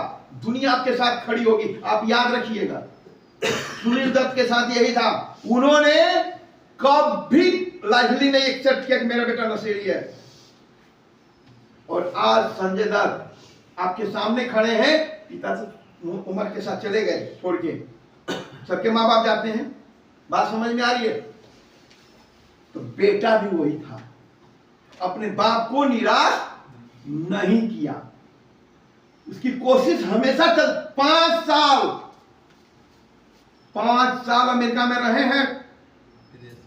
दुनिया आपके साथ खड़ी होगी। आप याद रखिएगा, सुनील दत्त के साथ यही था। उन्होंने कभी लाइटली नहीं एक्सेप्ट किया कि मेरा बेटा नशेड़ी है। और आज संजय दत्त आपके सामने खड़े हैं, पिता से उम्र के साथ चले गए छोड़ के। सबके माँ बाप जाते हैं। बात समझ में आ रही है? तो बेटा भी वही था, अपने बाप को निराश नहीं किया। उसकी कोशिश हमेशा चल। 5 साल अमेरिका में रहे हैं,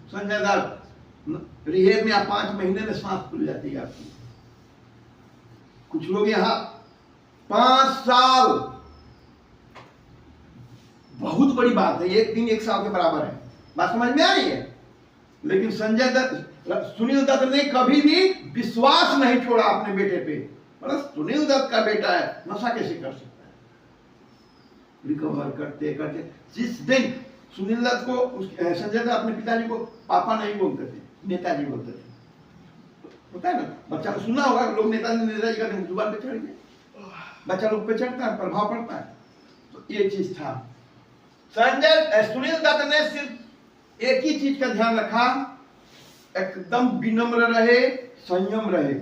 संजय दत्त रिहेब में 5 महीने में सांस खुल जाती है आपकी। कुछ लोग यहाँ 5 साल, बहुत बड़ी बात है, एक दिन 1 साल के बराबर है, बात समझ में आ रही है। लेकिन संजय दत्त, सुनील दत्त ने कभी भी विश्वास नहीं छोड़ा अपने बेटे पे। मतलब सुनील दत्त का बेटा है, नशा कैसे कर सकता है? रिकवर करते करते जिस दिन सुनील दत्त को संजय दत्त अपने पिताजी को पापा नहीं बोलते थे, नेताजी बोलते थे। होता है ना, बच्चा को सुनना होगा, लोग नेताजी का जुबान पे चढ़ गए, बच्चा लोग पे चढ़ता है, प्रभाव पड़ता है। तो ये चीज था। सुनील दत्त ने सिर्फ एक ही चीज का ध्यान रखा, एकदम विनम्र रहे, संयम रहे।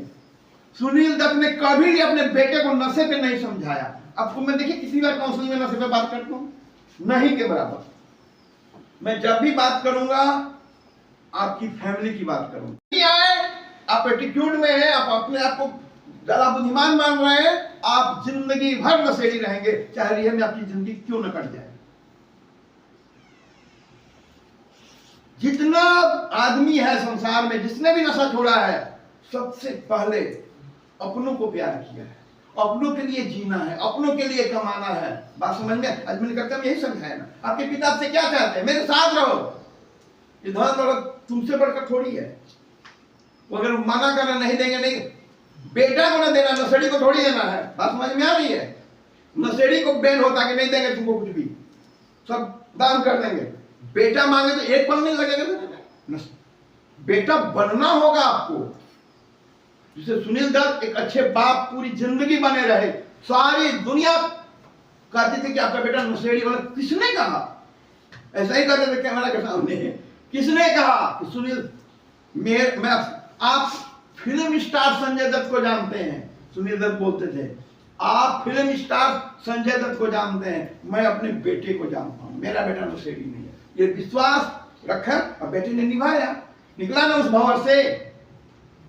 सुनील दत्त ने कभी भी अपने बेटे को नशे पे नहीं समझाया। आपको मैं देखिए कितनी बार काउंसलिंग में नशे पे बात करता हूं, नहीं के बराबर। मैं जब भी बात करूंगा आपकी फैमिली की बात करूंगा। आप एटीट्यूड में हैं, आप अपने आप को ज्यादा बुद्धिमान मान रहे हैं, आप जिंदगी भर नशेड़ी रहेंगे, चाहे रिहब में आपकी जिंदगी क्यों न कट जाए। जितना आदमी है संसार में, जिसने भी नशा छोड़ा है, सबसे पहले अपनों को प्यार किया है, अपनों के लिए जीना है, अपनों के लिए कमाना है। बात समझ में? आज मैंने करता यही समझाया ना। आपके पिता आपसे क्या चाहते हैं? मेरे साथ रहो, इधर दौलत तुमसे बढ़कर थोड़ी है। वो अगर माना करना नहीं देंगे, नहीं, बेटा को ना देना, नशेड़ी को थोड़ी देना है। बात समझ में आ रही है? नशेड़ी को बैन होता कि नहीं देंगे तुमको कुछ भी, सब दान कर देंगे। बेटा मांगे तो एक पल नहीं लगेगा। बेटा बनना होगा आपको। जिसे सुनील दत्त एक अच्छे बाप पूरी जिंदगी बने रहे। सारी दुनिया कहती थी कि आपका बेटा नशेड़ी वाला। किसने कहा? ऐसा ही करते थे कैमरा के सामने। किसने कहा कि सुनील मैं आप फिल्म स्टार संजय दत्त को जानते हैं? सुनील दत्त बोलते थे, आप फिल्म स्टार संजय दत्त को जानते हैं, मैं अपने बेटे को जानता हूं, मेरा बेटा नशेड़ी नहीं है। ये विश्वास रखा और बेटे ने निभाया, निकला ना उस भंवर से,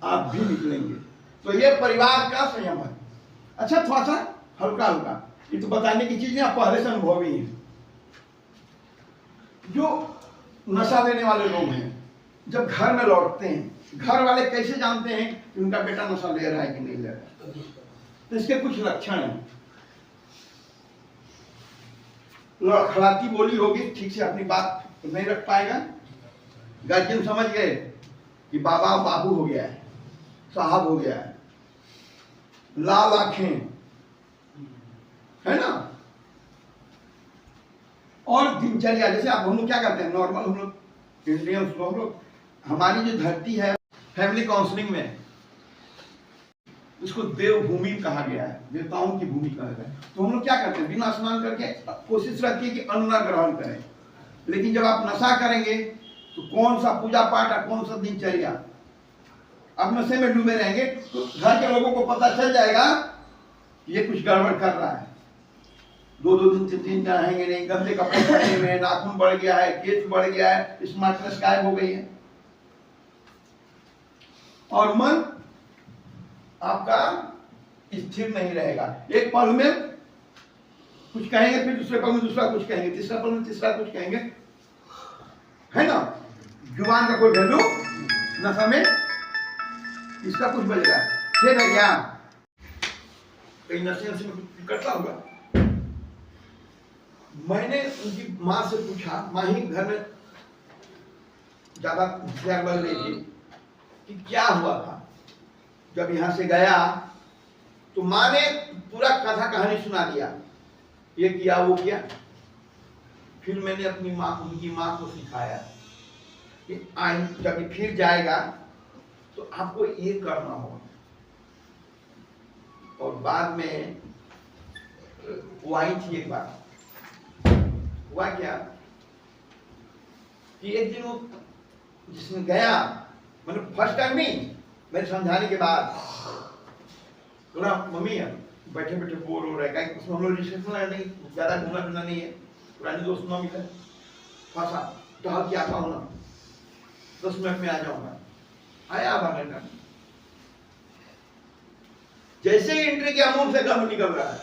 आप भी निकलेंगे। तो ये परिवार का संयम है। अच्छा, थोड़ा सा हल्का हल्का, ये तो बताने की चीज है, आप पहले से अनुभवी हैं। जो नशा लेने वाले लोग हैं, जब घर में लौटते हैं, घर वाले कैसे जानते हैं कि उनका बेटा नशा ले रहा है कि नहीं ले रहा है? तो इसके कुछ लक्षण हैं। लड़खड़ाती बोली होगी, ठीक से अपनी बात नहीं रख पाएगा। गार्जियन समझ गए कि बाबा बाबू हो गया है, साहब हो गया है। लाल आंखें, है ना। और दिनचर्या, जैसे आप हम लोग क्या करते हैं, नॉर्मल हम लोग इंडियंस लोग, हमारी जो धरती है फैमिली काउंसलिंग में, इसको देवभूमि कहा गया है, देवताओं की भूमि कहा गया है। तो हम लोग क्या करते हैं, बिना स्नान करके कोशिश रहती है कि अन्न न ग्रहण करें। लेकिन जब आप नशा करेंगे तो कौन सा पूजा पाठ और कौन सा दिनचर्या, आप नशे में डूबे रहेंगे तो घर के लोगों को पता चल जाएगा ये कुछ गड़बड़ कर रहा है। 2-2 दिन 3 दिन रहेंगे नहीं, गंदे कपड़े पहने हुए हैं, नाखून बढ़ गया है, केस बढ़ गया है, स्मार्टनेस गायब हो गई है, और मन आपका स्थिर नहीं रहेगा। एक पल में कुछ कहेंगे, फिर दूसरे पल में दूसरा कुछ कहेंगे, तीसरा पल में तीसरा कुछ कहेंगे, है ना। जुबान का कोई वैल्यू नशा में, इसका कुछ बज रहा है, ठीक है क्या? कहीं नशे में कुछ करता होगा। मैंने उनकी माँ से पूछा, माँ ही घर में ज्यादा होशियार बन रही थी, कि क्या हुआ था। जब यहाँ से गया तो माँ ने पूरा कथा कहानी सुना दिया, ये किया वो किया। फिर मैंने अपनी माँ, उनकी माँ को सिखाया कि जब फिर जाएगा तो आपको ये करना होगा। और बाद में वो आई थी एक बार, हुआ क्या कि एक दिन वो जिसमें गया, मतलब फर्स्ट टाइम नहीं, मेरे समझाने के बाद, थोड़ा मम्मी बैठे बैठे बोर हो रहा है, उसमें हम लोग रिसेप्शन नहीं, ज्यादा घूमना फिरना नहीं है, पुराने दोस्त ना मिले, फंसा टहल के आता हूँ ना, 10 मिनट में आ जाऊंगा। आया आधा घंटा, जैसे ही एंट्री किया मुंह से गम निकल रहा है।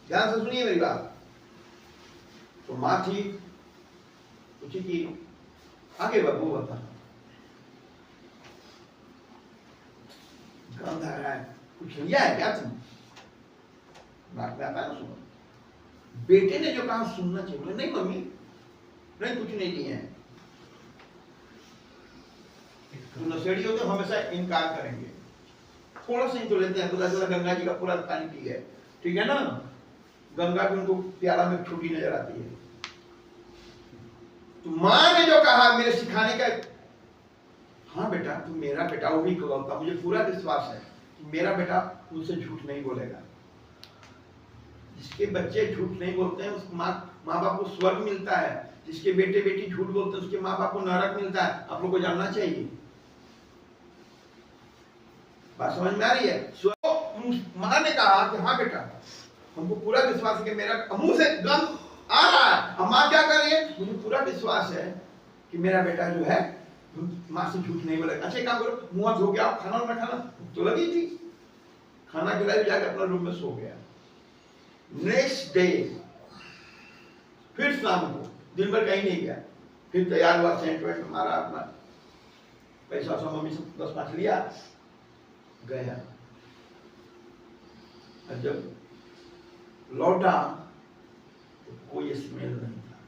ध्यान से सुनिए मेरी बात। तो माँ थी, पूछी कि आगे बाबू बता। गंध आ रहा है, कुछ लिया है क्या तुम? बात में आता है ना सुनो। बेटे ने जो कहा सुनना चाहिए, बोले नहीं मम्मी, नहीं कुछ नहीं लिया है। तो नशेड़ी हो तो हमेशा इनकार करेंगे, थोड़ा सा ही तो लेते हैं, पता चला गंगा जी का पूरा पानी पी गए, ठीक है ना, गंगा भी उनको प्याला में छोटी नजर आती है। तो माँ ने जो कहा मेरे सिखाने का, हाँ बेटा तू मेरा बेटा, वो भी कहता, मुझे पूरा विश्वास है कि मेरा बेटा मुझसे झूठ नहीं बोलेगा। जिसके बच्चे झूठ नहीं बोलते हैं उस माँ बाप को स्वर्ग मिलता है, जिसके बेटे बेटी झूठ बोलते हैं उसके माँ बाप को नरक मिलता है। आप लोग को जानना चाहिए, बात समझ में आ रही है? माँ ने कहा कि हाँ बेटा हमको पूरा विश्वास है कि मेरा मुंह से गंध आ रहा है, हम माँ क्या कर रही है, मुझे पूरा विश्वास है कि मेरा बेटा जो है माँ से झूठ नहीं बोलेगा। अच्छा काम करो, मुँह धो के आप खाना ना खाना तो लगी थी, खाना खिलाई जाकर अपना रूम में सो गया। नेक्स्ट डे फिर शाम को, दिन भर कहीं नहीं गया, फिर तैयार हुआ, सेंट वेंट मारा, अपना पैसा सब मम्मी से 10-5 लिया, गया। और जब लौटा तो कोई स्मेल नहीं था।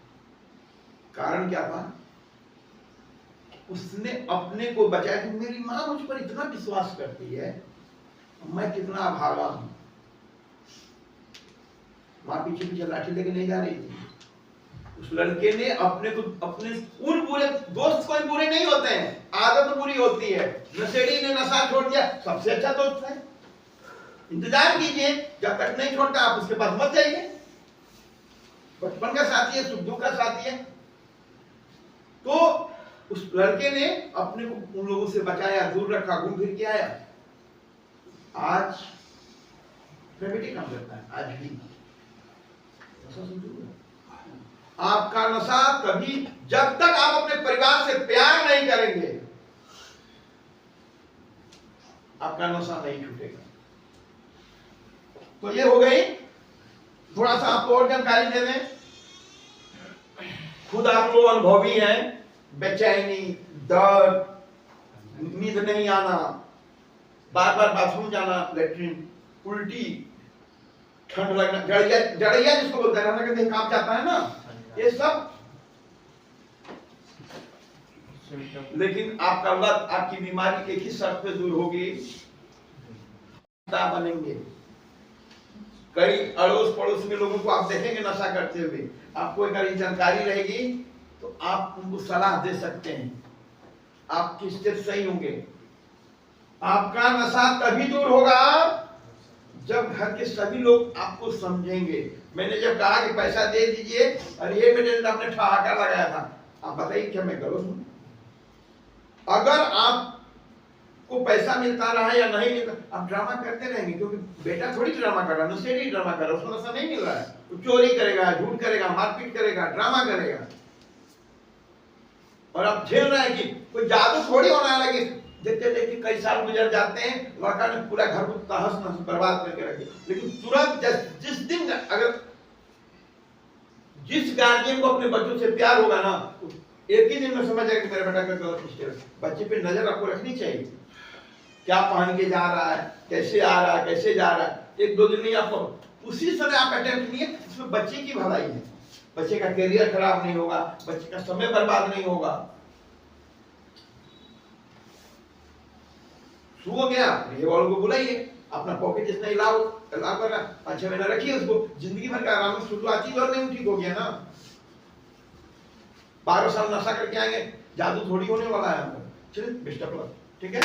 कारण क्या था? उसने अपने को बचाया कि मेरी माँ मुझ पर इतना विश्वास करती है, मैं कितना अभागा हूं। माँ पीछे पीछे लाठी लेके नहीं जा रही थी। उस लड़के ने अपने को, अपने उन बुरे दोस्त कोई बुरे नहीं होते हैं, आदत बुरी होती है। नशेड़ी ने नशा छोड़ दिया, सबसे अच्छा दोस्त है। इंतजार कीजिए, जब तक नहीं छोड़ता आप उसके पास मत जाइए। बचपन का साथी है, सुख दुख का साथी है। तो उस लड़के ने अपने को उन लोगों से बचाया, दूर रखा, घूम फिर के आया। आज ग्रेविटी काम करता है, आज भी आपका नशा तभी, जब तक आप अपने परिवार से प्यार नहीं करेंगे आपका नशा नहीं छूटेगा। तो ये हो गई, थोड़ा सा आपको और जानकारी दे दें। खुद आप लोग अनुभवी हैं, बेचैनी, दर्द, नींद नहीं आना, बार बार बाथरूम जाना, लेटरिन, उल्टी, ठंड लगना, जड़ैया जिसको बोलते हैं, कहते कांप जाता है ना, ये सब। लेकिन आपका लत, आपकी बीमारी एक ही शर्त पे दूर होगी, बनेंगे। कई अड़ोस पड़ोस में लोगों को आप देखेंगे नशा करते हुए, आपको अगर जानकारी रहेगी तो आप उनको सलाह दे सकते हैं, आपकी स्टेप सही होंगे। आपका नशा तभी दूर होगा जब घर के सभी लोग आपको समझेंगे। मैंने जब कहा कि पैसा दे दीजिए, और ये मैंने आपने ठहाका लगाया था, आप बताइए क्या मैं गलत हूं? अगर आपको पैसा मिलता रहा या नहीं मिलता, आप ड्रामा करते रहेंगे, क्योंकि बेटा थोड़ी ड्रामा कर रहा है, नशेड़ी ड्रामा कर रहा है, उसको नशा नहीं मिल रहा है, वो चोरी करेगा, झूठ करेगा, मारपीट करेगा, ड्रामा करेगा, और आप झेल रहे हैं कि कोई जादू थोड़ी होने लगी। देखते देखते कई साल गुजर जाते हैं, लड़का ने पूरा घर को तहस नहस बर्बाद करके रखे। लेकिन तुरंत जिस दिन, अगर जिस गार्जियन को अपने बच्चों से प्यार होगा ना, एक ही दिन में समझ जाएगा कि मेरा बेटा का गलत स्टेप। बच्चे पे नजर आपको रखनी चाहिए, क्या पहन के जा रहा है, कैसे आ रहा है, कैसे जा रहा है। 1-2 दिन नहीं, आपको उसी समय आप अटेम्प्ट कीजिए, इसमें बच्चे की भलाई है, बच्चे का करियर खराब नहीं होगा, बच्चे का समय बर्बाद नहीं होगा। सो गया, ये वालों को बुलाइए, अपना पॉकेट जितना इलाव कर रहा, 5-6 महीना रखिए उसको, जिंदगी भर का आराम से शुरुआती दौर में ठीक हो गया ना। 12 साल नशा करके आएंगे, जादू थोड़ी होने वाला है। चलिए बेस्ट ऑफ लक, ठीक है।